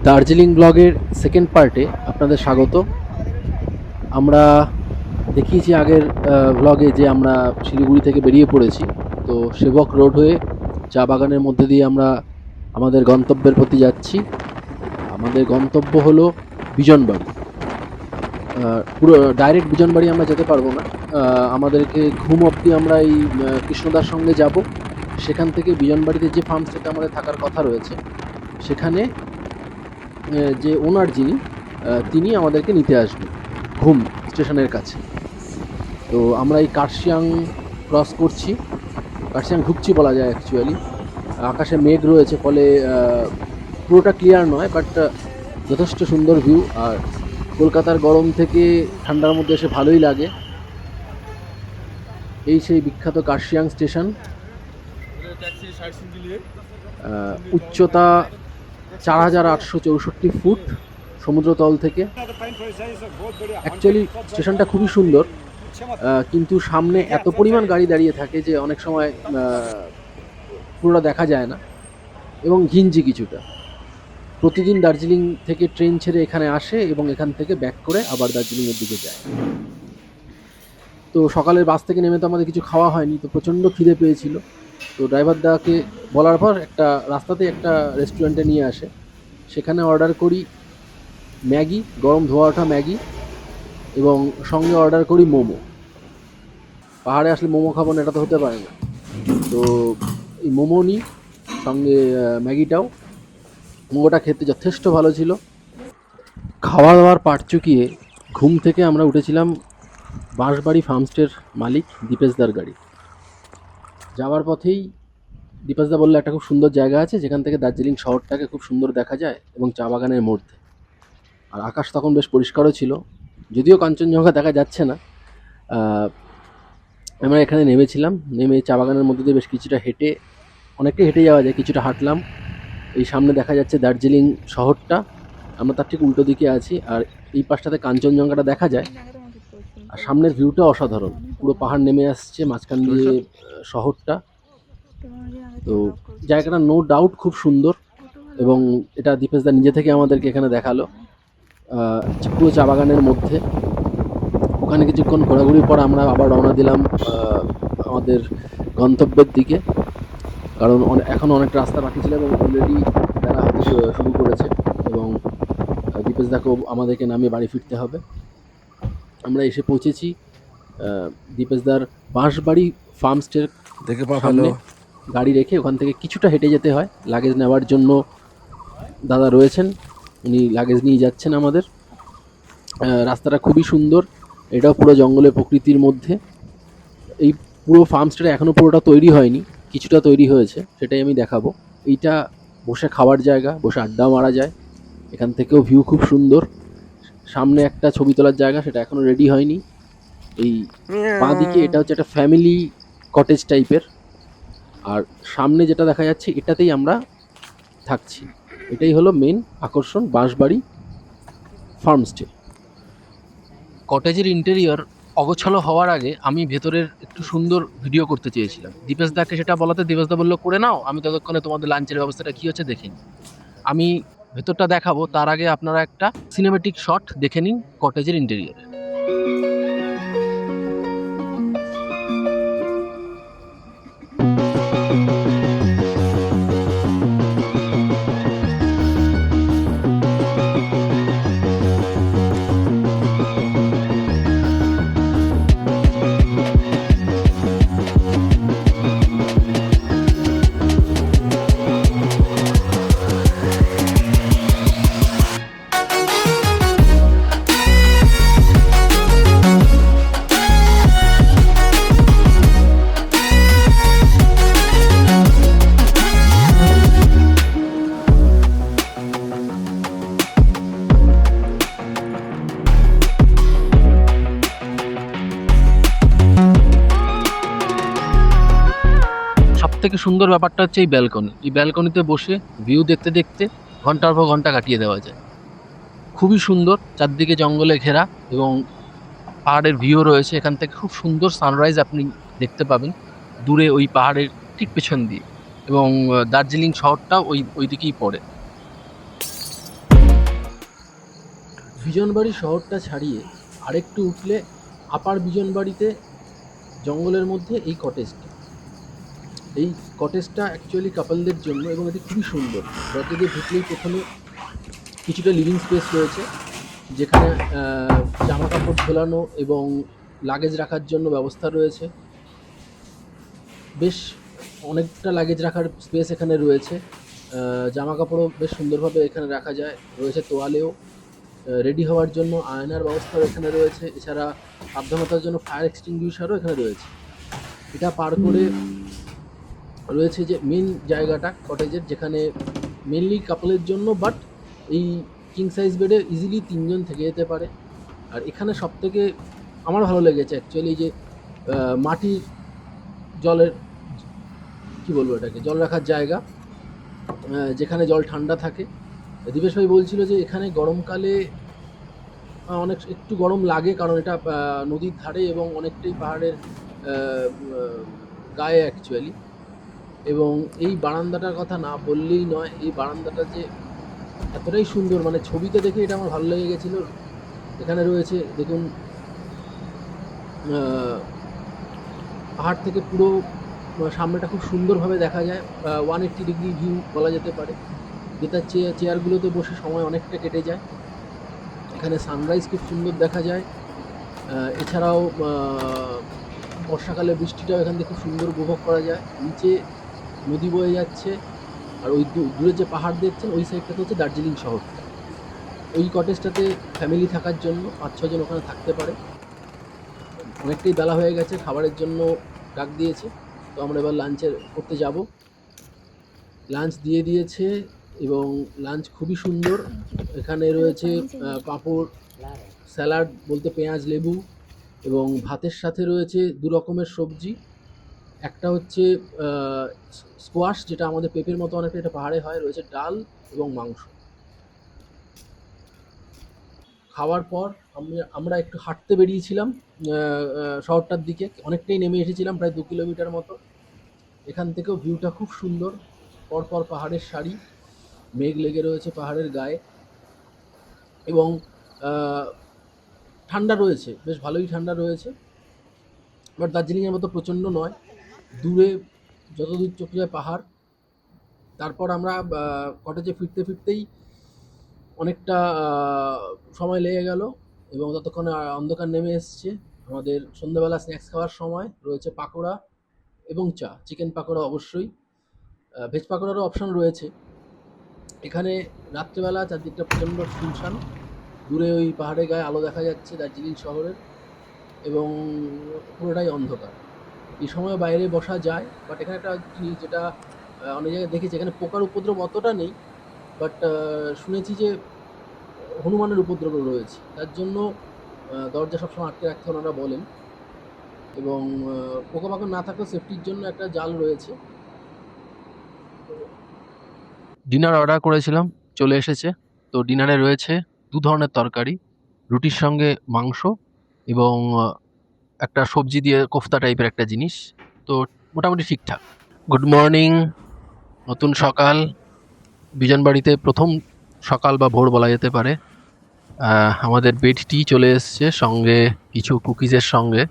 দার্জিলিং ব্লগের সেকেন্ড পার্টে আপনাদের স্বাগত। আমরা দেখিয়েছি আগের ব্লগে যে আমরা শিলিগুড়ি থেকে বেরিয়ে পড়েছি। তো সেবক রোড হয়ে চা বাগানের মধ্যে দিয়ে আমরা আমাদের গন্তব্যের প্রতি যাচ্ছি। আমাদের গন্তব্য হলো বিজনবাড়ি। পুরো ডাইরেক্ট বিজনবাড়ি আমরা যেতে পারবো না, আমাদেরকে ঘুম অবধি আমরা এই কৃষ্ণদার সঙ্গে যাব। সেখান থেকে বিজনবাড়িতে যে ফার্মস্টেতে আমাদের থাকার কথা রয়েছে সেখানে যে ওনার যিনি তিনি আমাদেরকে নিতে আসবেন ঘুম স্টেশনের কাছে। তো আমরা এই কার্শিয়াং ক্রস করছি, কার্শিয়াং ঢুকছি বলা যায় অ্যাকচুয়ালি। আকাশে মেঘ রয়েছে ফলে পুরোটা ক্লিয়ার নয়, বাট যথেষ্ট সুন্দর ভিউ। আর কলকাতার গরম থেকে ঠান্ডার মধ্যে এসে ভালোই লাগে। এই সেই বিখ্যাত কার্শিয়াং স্টেশন। উচ্চতা 4864 ফুট সমুদ্রতল থেকে। অ্যাকচুয়ালি স্টেশনটা খুবই সুন্দর, কিন্তু সামনে এত পরিমাণ গাড়ি দাঁড়িয়ে থাকে যে অনেক সময় পুরোটা দেখা যায় না এবং ঘিঞ্জি কিছুটা। প্রতিদিন দার্জিলিং থেকে ট্রেন ছেড়ে এখানে আসে এবং এখান থেকে ব্যাক করে আবার দার্জিলিংয়ের দিকে যায়। তো সকালের বাস থেকে নেমে তো আমাদের কিছু খাওয়া হয়নি, তো প্রচণ্ড খিদে পেয়েছিল। তো ড্রাইভার দাকে বলার পর একটা রাস্তাতে একটা রেস্টুরেন্টে নিয়ে আসে, সেখানে অর্ডার করি ম্যাগি, গরম ধোয়া ওঠা ম্যাগি, এবং সঙ্গে অর্ডার করি মোমো। পাহাড়ে আসলে মোমো খাবো না এটা তো হতে পারে না। তো এই মোমো নিই, সঙ্গে ম্যাগিটাও। মোমোটা খেতে যথেষ্ট ভালো ছিল। খাওয়া দাওয়ার পাট চুকিয়ে ঘুম থেকে আমরা উঠেছিলাম বাঁশবাড়ি ফার্মস্টের মালিক দীপেশদার গাড়ি। যাওয়ার পথেই দীপেশদা বললো একটা খুব সুন্দর জায়গা আছে যেখান থেকে দার্জিলিং শহরটাকে খুব সুন্দর দেখা যায় এবং চা বাগানের মধ্যে। আর আকাশ তখন বেশ পরিষ্কারও ছিল, যদিও কাঞ্চনজঙ্ঘা দেখা যাচ্ছে না। আমরা এখানে নেমেছিলাম, নেমে চা বাগানের মধ্যে দিয়ে বেশ কিছুটা হেঁটে, অনেকটাই হেঁটে যাওয়া যায়, কিছুটা হাঁটলাম। এই সামনে দেখা যাচ্ছে দার্জিলিং শহরটা, আমরা তার ঠিক উল্টো দিকে আছি। আর এই পাশটাতে কাঞ্চনজঙ্ঘাটা দেখা যায়। আর সামনের ভিউটা অসাধারণ, পুরো পাহাড় নেমে আসছে মাঝখান দিয়ে শহরটা। তো জায়গাটা নো ডাউট খুব সুন্দর, এবং এটা দীপেশদা নিজে থেকে আমাদেরকে এখানে দেখালো পুরো চা বাগানের মধ্যে। ওখানে কিছুক্ষণ ঘোরাঘুরির পর আমরা আবার রওনা দিলাম আমাদের গন্তব্যের দিকে, কারণ এখন অনেক রাস্তা বাকি ছিল এবং অলরেডি বেলা হতে শুরু করেছে এবং দীপেশদাকেও আমাদেরকে নামিয়ে বাড়ি ফিরতে হবে। আমরা এসে পৌঁছেছি দীপেশদার বাঁশবাড়ি ফার্মস্টের সামনে। গাড়ি রেখে ওখান থেকে কিছুটা হেঁটে যেতে হয়, লাগেজ নেওয়ার জন্য দাদা রয়েছেন, উনি লাগেজ নিয়ে যাচ্ছেন আমাদের। রাস্তাটা খুবই সুন্দর, এটাও পুরো জঙ্গলের প্রকৃতির মধ্যে। এই পুরো ফার্মস্টেটা এখনও পুরোটা তৈরি হয়নি, কিছুটা তৈরি হয়েছে, সেটাই আমি দেখাবো। এইটা বসে খাওয়ার জায়গা, বসে আড্ডা মারা যায়। এখান থেকেও ভিউ খুব সুন্দর। সামনে একটা ছবি তোলার জায়গা, সেটা এখনও রেডি হয়নি। এই বাঁ দিকে এটা হচ্ছে একটা ফ্যামিলি কটেজ টাইপের, আর সামনে যেটা দেখা যাচ্ছে এটাতেই আমরা থাকছি। এটাই হলো মেন আকর্ষণ বাঁশবাড়ি ফার্মস্টে। কটেজের ইন্টেরিয়র অগোছালো হওয়ার আগে আমি ভেতরের একটু সুন্দর ভিডিও করতে চেয়েছিলাম। দীপেশদাকে সেটা বলাতে দীপেশদা বললো করে নাও, আমি ততক্ষণে তোমাদের লাঞ্চের ব্যবস্থাটা কী হচ্ছে দেখে নিই। আমি ভেতরটা দেখাবো, তার আগে আপনারা একটা সিনেমেটিক শট দেখে নিন কটেজের ইন্টেরিয়রে। থেকে সুন্দর ব্যাপারটা হচ্ছে এই ব্যালকনি। এই ব্যালকনিতে বসে ভিউ দেখতে দেখতে ঘন্টার পর ঘন্টা কাটিয়ে দেওয়া যায়। খুবই সুন্দর, চারদিকে জঙ্গলে ঘেরা এবং পাহাড়ের ভিউ রয়েছে। এখান থেকে খুব সুন্দর সানরাইজ আপনি দেখতে পাবেন দূরে ওই পাহাড়ের ঠিক পেছন দিয়ে, এবং দার্জিলিং শহরটাও ওই দিকেই পড়ে। বিজনবাড়ি শহরটা ছাড়িয়ে আরেকটু উঠলে আপার বিজনবাড়িতে জঙ্গলের মধ্যে এই কটেজটা। এই কটেজটা অ্যাকচুয়ালি কাপলদের জন্য এবং এটি খুবই সুন্দর। দরজা দিয়ে ঢুকলেই প্রথমে কিছুটা লিভিং স্পেস রয়েছে, যেখানে জামা কাপড় ঝোলানো এবং লাগেজ রাখার জন্য ব্যবস্থা রয়েছে। বেশ অনেকটা লাগেজ রাখার স্পেস এখানে রয়েছে। জামা কাপড়ও বেশ সুন্দরভাবে এখানে রাখা যায়। রয়েছে তোয়ালেও। রেডি হওয়ার জন্য আয়নার ব্যবস্থাও এখানে রয়েছে। এছাড়া সাবধানতার জন্য ফায়ার এক্সটিংগুইশারও এখানে রয়েছে। এটা পার করে রয়েছে যে মেন জায়গাটা কটেজের, যেখানে মেনলি কাপলের জন্য, বাট এই কিং সাইজ বেডে ইজিলি 3 জন থেকে যেতে পারে। আর এখানে সবথেকে আমার ভালো লেগেছে অ্যাকচুয়ালি যে মাটির জলের, কি বলবো এটাকে, জল রাখার জায়গা, যেখানে জল ঠান্ডা থাকে। দিবেশ ভাই বলছিল যে এখানে গরমকালে অনেক একটু গরম লাগে, কারণ এটা নদীর ধারে এবং অনেকটাই পাহাড়ের গায়ে অ্যাকচুয়ালি। এবং এই বারান্দাটার কথা না বললেই নয়। এই বারান্দাটা যে এতটাই সুন্দর, মানে ছবিতে দেখে এটা আমার ভালো লেগে গেছিলো। এখানে রয়েছে দেখুন, পাহাড় থেকে পুরো সামনেটা খুব সুন্দরভাবে দেখা যায়। 180 ডিগ্রি ভিউ বলা যেতে পারে, যেটা চেয়ারগুলোতে বসে সময় অনেকটা কেটে যায়। এখানে সানরাইজ খুব সুন্দর দেখা যায়। এছাড়াও বর্ষাকালে বৃষ্টিটাও এখান থেকে খুব সুন্দর উপভোগ করা যায়। নিচে নদী বয়ে যাচ্ছে, আর ওই দূরে যে পাহাড় দেখছেন ওই সাইডটাতে হচ্ছে দার্জিলিং শহরটা। ওই কটেজটাতে ফ্যামিলি থাকার জন্য 5-6 জন ওখানে থাকতে পারে। অনেকটাই বেলা হয়ে গেছে, খাবারের জন্য ডাক দিয়েছে, তো আমরা এবার লাঞ্চের করতে যাব। লাঞ্চ দিয়ে দিয়েছে এবং লাঞ্চ খুবই সুন্দর। এখানে রয়েছে পাঁপড়, স্যালাড বলতে পেঁয়াজ, লেবু, এবং ভাতের সাথে রয়েছে 2 রকমের সবজি। একটা হচ্ছে স্কোয়াশ, যেটা আমাদের পেঁপের মতো অনেকটা, এটা পাহাড়ে হয়। রয়েছে ডাল এবং মাংস। খাওয়ার পর আমরা একটু হাঁটতে বেরিয়েছিলাম শহরটার দিকে। অনেকটাই নেমে এসেছিলাম, প্রায় 2 কিলোমিটার মতো। এখান থেকেও ভিউটা খুব সুন্দর। পরপর পাহাড়ের সারি, মেঘ লেগে রয়েছে পাহাড়ের গায়ে, এবং ঠান্ডা রয়েছে, বেশ ভালোই ঠান্ডা রয়েছে। বাট দার্জিলিংয়ের মতো প্রচণ্ড নয়। দূরে যতদূর চোখে যায় পাহাড়। তারপর আমরা কটেজে ফিরতে ফিরতেই অনেকটা সময় লেগে গেল, এবং ততক্ষণে অন্ধকার নেমে এসছে। আমাদের সন্ধ্যাবেলা স্ন্যাক্স খাওয়ার সময়। রয়েছে পাকোড়া এবং চা, চিকেন পাকোড়া অবশ্যই। ভেজ পাকোড়ারও অপশন রয়েছে। এখানে রাত্রেবেলা চারদিকটা প্রচণ্ড শুনশান। দূরে ওই পাহাড়ের গায়ে আলো দেখা যাচ্ছে দার্জিলিং শহরের, এবং পুরোটাই অন্ধকার। এই সময় বাইরে বসা যায়, বাট এখানে একটা জিনিস যেটা অনেক জায়গায় দেখেছি, এখানে পোকার উপদ্রব অতটা নেই, বাট শুনেছি যে হনুমানের উপদ্রব রয়েছে। তার জন্য দরজা সবসময় আটকে রাখতে ওনারা বলেন, এবং পোকামাকড় না থাকলেও সেফটির জন্য একটা জাল রয়েছে। ডিনার অর্ডার করেছিলাম, চলে এসেছে। তো ডিনারে রয়েছে 2 ধরনের তরকারি, রুটির সঙ্গে মাংস, এবং একটা সবজি দিয়ে কোফতা টাইপের একটা জিনিস। তো মোটামুটি ঠিকঠাক। গুড মর্নিং, নতুন সকাল। বিজনবাড়িতে প্রথম সকাল বা ভোর বলা যেতে পারে। আমাদের বেড টি চলে এসছে, সঙ্গে কিছু কুকিজের সঙ্গে।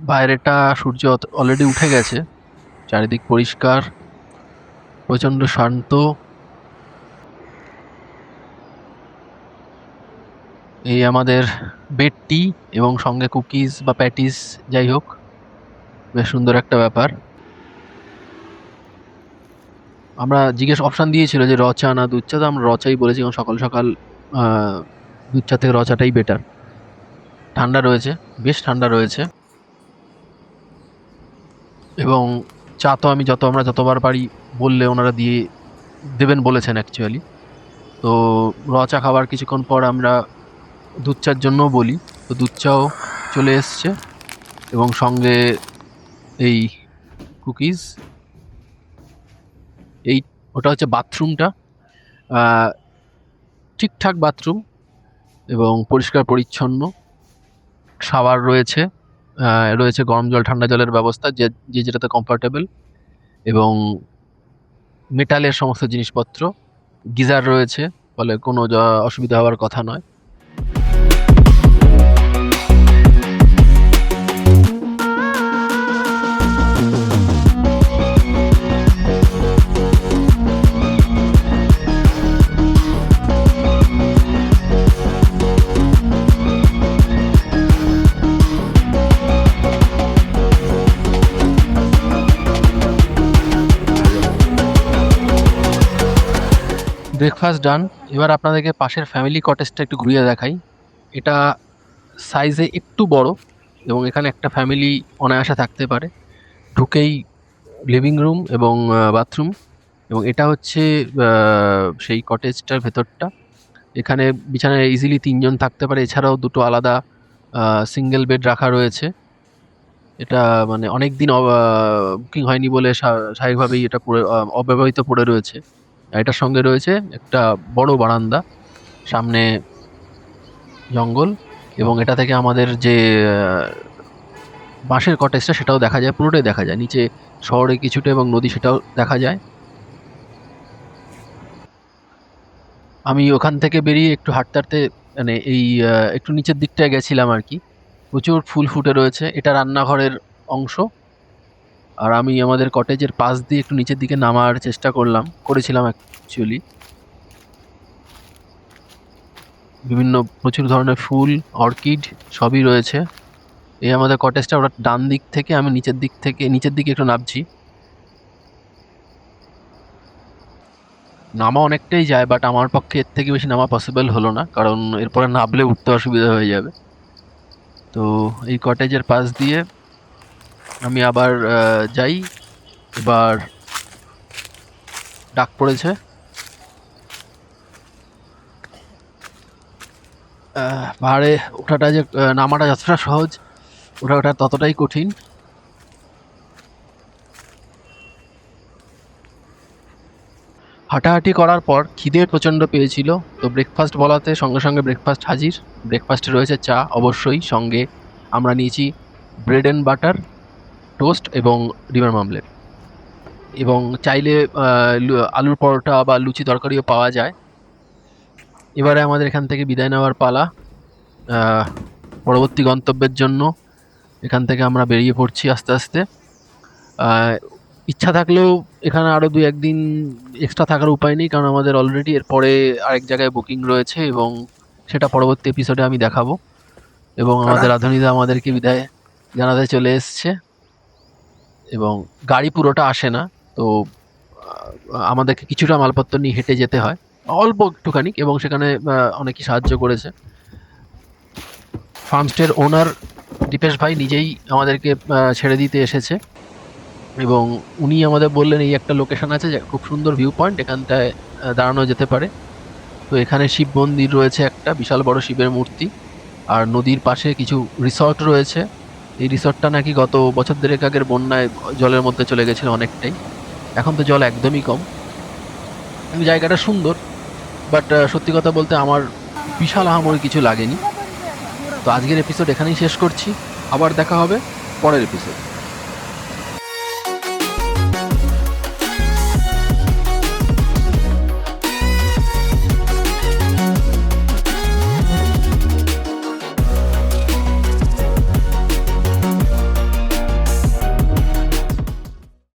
বাইরেটা সূর্য অলরেডি উঠে গেছে, চারিদিক পরিষ্কার, প্রচণ্ড শান্ত। এই আমাদের বেড টি এবং সঙ্গে কুকিজ বা প্যাটিস, যাই হোক, বেশ সুন্দর একটা ব্যাপার। আমরা অপশান দিয়েছিল যে র চা না দুধ চা, তো আমরা র চাই বলেছি, কারণ সকাল সকাল দুধ চা থেকে র চাটাই বেটার। ঠান্ডা রয়েছে, বেশ ঠান্ডা রয়েছে, এবং চা তো আমরা যতবার পারি বললে ওনারা দিয়ে দেবেন বলেছেন অ্যাকচুয়ালি। তো র চা খাবার কিছুক্ষণ পর আমরা দুধ চার জন্যও বলি, তো দুধ চাও চলে এসছে, এবং সঙ্গে এই কুকিজ। এই ওটা হচ্ছে বাথরুমটা, ঠিকঠাক বাথরুম এবং পরিষ্কার পরিচ্ছন্ন। শাওয়ার রয়েছে, রয়েছে গরম জল ঠান্ডা জলের ব্যবস্থা, যে যেটাতে কমফর্টেবল, এবং মেটালের সমস্ত জিনিসপত্র, গিজার রয়েছে, ফলে কোনো অসুবিধা হওয়ার কথা নয়। ব্রেকফাস্ট ডান। এবার আপনাদেরকে পাশের ফ্যামিলি কটেজটা একটু ঘুরিয়ে দেখাই। এটা সাইজে একটু বড় এবং এখানে একটা ফ্যামিলি অনায়াসে থাকতে পারে। ঢুকেই লিভিং রুম এবং বাথরুম, এবং এটা হচ্ছে সেই কটেজটার ভেতরটা। এখানে বিছানায় ইজিলি ৩ জন থাকতে পারে। এছাড়াও দুটো আলাদা সিঙ্গেল বেড রাখা রয়েছে। এটা মানে অনেক দিন বুকিং হয়নি বলে স্বাভাবিকভাবেই এটা অব্যবহৃত পড়ে রয়েছে। এটার সঙ্গে রয়েছে একটা বড় বারান্দা, সামনে জঙ্গল, এবং এটা থেকে আমাদের যে বাঁশের কটেজটা সেটাও দেখা যায়, পুরোটাই দেখা যায়। নিচে শহরে কিছুটা এবং নদী সেটাও দেখা যায়। আমি ওখান থেকে বেরিয়ে একটু হাঁটতে হাঁটতে মানে এই একটু নিচের দিকটায় গেছিলাম আর কি। প্রচুর ফুল ফুটে রয়েছে। এটা রান্নাঘরের অংশ। আর আমি আমাদের কটেজের পাশ দিয়ে একটু নিচের দিকে নামার চেষ্টা করেছিলাম অ্যাকচুয়ালি। বিভিন্ন প্রচুর ধরনের ফুল, অর্কিড সবই রয়েছে। এই আমাদের কটেজটা, ওটা ডান দিক থেকে, আমি নিচের দিকে একটু নামছি। নামা অনেকটাই যায়, বাট আমার পক্ষে এর থেকে বেশি নামা পসিবল হলো না, কারণ এরপরে নামলে উঠতে অসুবিধা হয়ে যাবে। তো এই কটেজের পাশ দিয়ে আমি আবার যাই। এবার ডাক পড়েছে। পাহাড়ে ওঠাটা যে নামাটা যতটা সহজ, ওটা ততটাই কঠিন। হাঁটাহাঁটি করার পর খিদে প্রচণ্ড পেয়েছিল, তো ব্রেকফাস্ট বলাতে সঙ্গে সঙ্গে ব্রেকফাস্ট হাজির। ব্রেকফাস্টে রয়েছে চা অবশ্যই, সঙ্গে আমরা নিয়েছি ব্রেড অ্যান্ড বাটার, টোস্ট এবং ডিমের মামলেট, এবং চাইলে আলুর পরোটা বা লুচি তরকারিও পাওয়া যায়। এবারে আমাদের এখান থেকে বিদায় নেওয়ার পালা। পরবর্তী গন্তব্যের জন্য এখান থেকে আমরা বেরিয়ে পড়ছি আস্তে আস্তে। ইচ্ছা থাকলেও এখানে আরও ২-১ দিন এক্সট্রা থাকার উপায় নেই, কারণ আমাদের অলরেডি এরপরে আরেক জায়গায় বুকিং রয়েছে, এবং সেটা পরবর্তী এপিসোডে আমি দেখাবো। এবং আমাদের রাঁধুনিদা আমাদেরকে বিদায় জানাতে চলে এসছে, এবং গাড়ি পুরোটা আসে না, তো আমাদেরকে কিছুটা মালপত্র নিয়ে হেঁটে যেতে হয়, অল্প একটুখানি, এবং সেখানে অনেকেই সাহায্য করেছে। ফার্মস্টের ওনার দীপেশ ভাই নিজেই আমাদেরকে ছেড়ে দিতে এসেছে, এবং উনি আমাদের বললেন এই একটা লোকেশন আছে, যে খুব সুন্দর ভিউ পয়েন্ট, এখানটায় দাঁড়ানো যেতে পারে। তো এখানে শিব মন্দির রয়েছে, একটা বিশাল বড় শিবের মূর্তি, আর নদীর পাশে কিছু রিসর্ট রয়েছে। এই রিসর্টটা নাকি গত বছর দেড়েক আগের বন্যায় জলের মধ্যে চলে গেছিল অনেকটাই। এখন তো জল একদমই কম। জায়গাটা সুন্দর, বাট সত্যি কথা বলতে আমার বিশাল আহামরি কিছু লাগেনি। তো আজকের এপিসোড এখানেই শেষ করছি। আবার দেখা হবে পরের এপিসোড।